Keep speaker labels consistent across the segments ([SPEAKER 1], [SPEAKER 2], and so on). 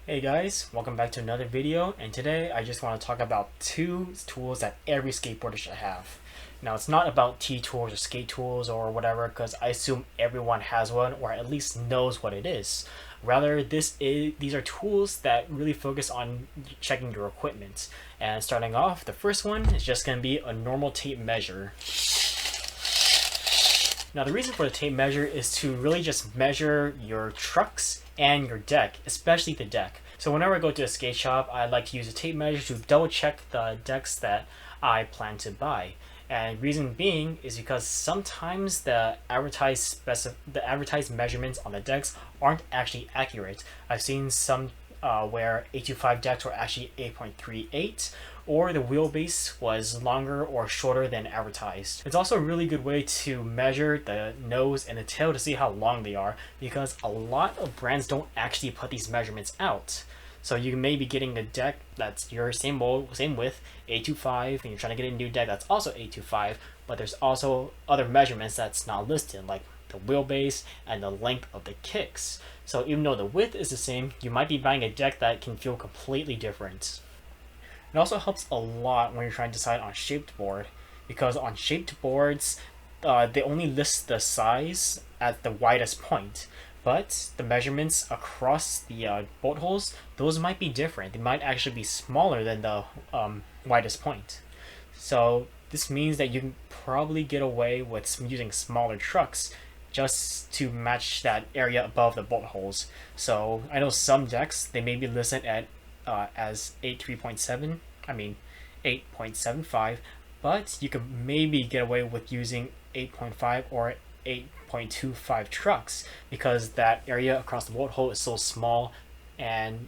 [SPEAKER 1] Hey guys, welcome back to another video, and today I just want to talk about two tools that every skateboarder should have. Now it's not about T-tools or skate tools or whatever, because I assume everyone has one or at least knows what it is. Rather, these are tools that really focus on checking your equipment. And starting off, the first one is just going to be a normal tape measure. Now the reason for the tape measure is to really just measure your trucks and your deck, especially the deck. So whenever I go to a skate shop, I like to use a tape measure to double check the decks that I plan to buy. And reason being is because sometimes the advertised measurements on the decks aren't actually accurate. I've seen some where 825 decks were actually 8.38, or the wheelbase was longer or shorter than advertised. It's also a really good way to measure the nose and the tail to see how long they are, because a lot of brands don't actually put these measurements out. So you may be getting a deck that's your same width, 825, and you're trying to get a new deck that's also 825, but there's also other measurements that's not listed, like the wheelbase and the length of the kicks. So even though the width is the same, you might be buying a deck that can feel completely different. It also helps a lot when you're trying to decide on shaped board, because on shaped boards, they only list the size at the widest point, but the measurements across the bolt holes, those might be different. They might actually be smaller than the widest point. So this means that you can probably get away with using smaller trucks just to match that area above the bolt holes. So I know some decks, they may be listed at as 8.75, but you could maybe get away with using 8.5 or 8.25 trucks, because that area across the bolt hole is so small, and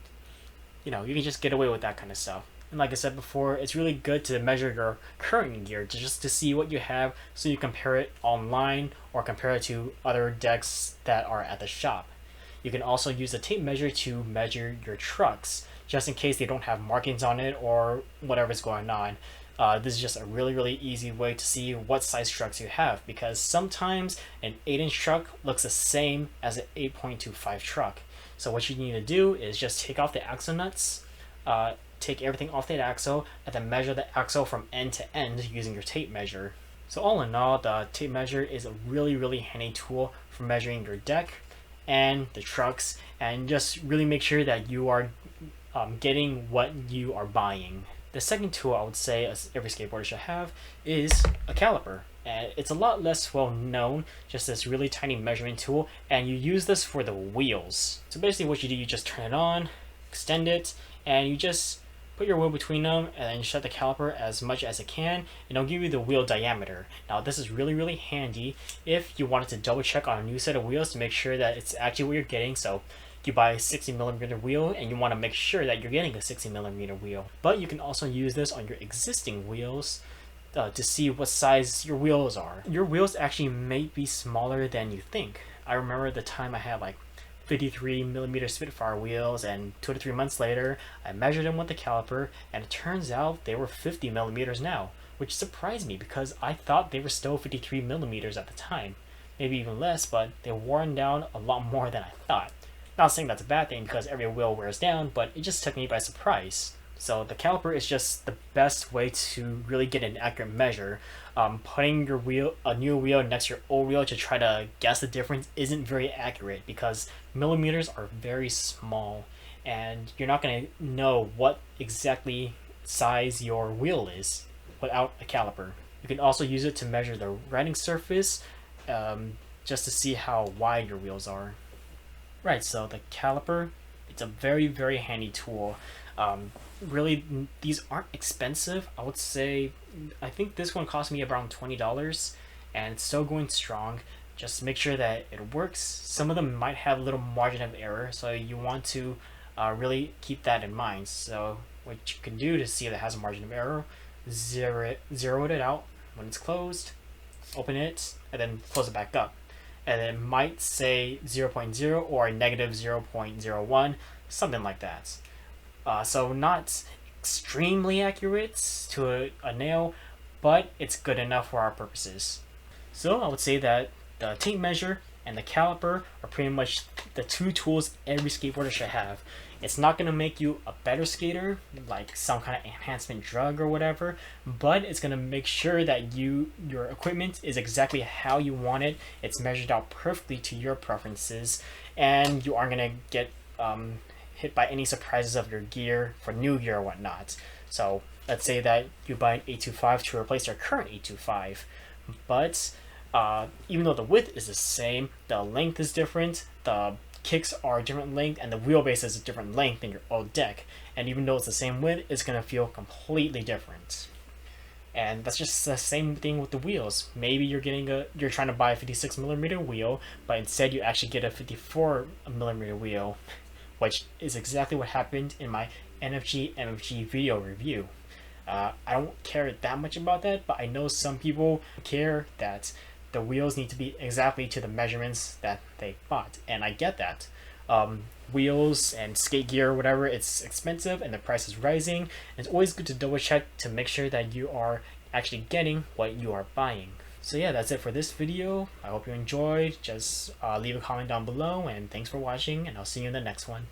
[SPEAKER 1] you can just get away with that kind of stuff. And like I said before, it's really good to measure your current gear just to see what you have, so you compare it online or compare it to other decks that are at the shop. You can also use a tape measure to measure your trucks, just in case they don't have markings on it or whatever's going on. This is just a really easy way to see what size trucks you have, because sometimes an 8-inch truck looks the same as an 8.25 truck. So what you need to do is just take off the axle nuts, take everything off that axle, and then measure the axle from end to end using your tape measure. So all in all, the tape measure is a really handy tool for measuring your deck and the trucks, and just really make sure that you are getting what you are buying. The second tool I would say every skateboarder should have is a caliper. And it's a lot less well known, just this really tiny measurement tool, and you use this for the wheels. So basically what you do, you just turn it on, extend it, and you just put your wheel between them and then shut the caliper as much as it can, and it'll give you the wheel diameter. Now this is really handy if you wanted to double check on a new set of wheels to make sure that it's actually what you're getting. So you buy a 60mm wheel and you want to make sure that you're getting a 60mm wheel. But you can also use this on your existing wheels to see what size your wheels are. Your wheels actually may be smaller than you think. I remember the time I had like 53mm Spitfire wheels, and 2 to 3 months later I measured them with the caliper, and it turns out they were 50mm now, which surprised me because I thought they were still 53mm at the time, maybe even less, but they worn down a lot more than I thought. Not saying that's a bad thing, because every wheel wears down, but it just took me by surprise. So the caliper is just the best way to really get an accurate measure. Putting a new wheel next to your old wheel to try to guess the difference isn't very accurate, because millimeters are very small, and you're not going to know what exactly size your wheel is without a caliper. You can also use it to measure the riding surface, just to see how wide your wheels are. Right, so the caliper, it's a very handy tool. Really, these aren't expensive. I would say, I think this one cost me around $20, and it's still going strong. Just make sure that it works. Some of them might have a little margin of error, so you want to really keep that in mind. So what you can do to see if it has a margin of error, zero it out when it's closed, open it, and then close it back up. And it might say 0.0 or negative 0.01, something like that. So not extremely accurate to a nail, but it's good enough for our purposes. So I would say that the tape measure and the caliper are pretty much the two tools every skateboarder should have. It's not going to make you a better skater, like some kind of enhancement drug or whatever, but it's going to make sure that your equipment is exactly how you want it. It's measured out perfectly to your preferences, and you aren't going to get hit by any surprises of your gear for new gear or whatnot. So let's say that you buy an 825 to replace your current 825, but even though the width is the same, the length is different, the kicks are a different length, and the wheelbase is a different length than your old deck. And even though it's the same width, it's going to feel completely different. And that's just the same thing with the wheels. Maybe you're trying to buy a 56mm wheel, but instead you actually get a 54mm wheel, which is exactly what happened in my NFG MFG video review. I don't care that much about that, but I know some people care that the wheels need to be exactly to the measurements that they bought, and I get that. Wheels and skate gear, whatever, it's expensive and the price is rising. And it's always good to double check to make sure that you are actually getting what you are buying. So yeah, that's it for this video. I hope you enjoyed. Just leave a comment down below, and thanks for watching, and I'll see you in the next one.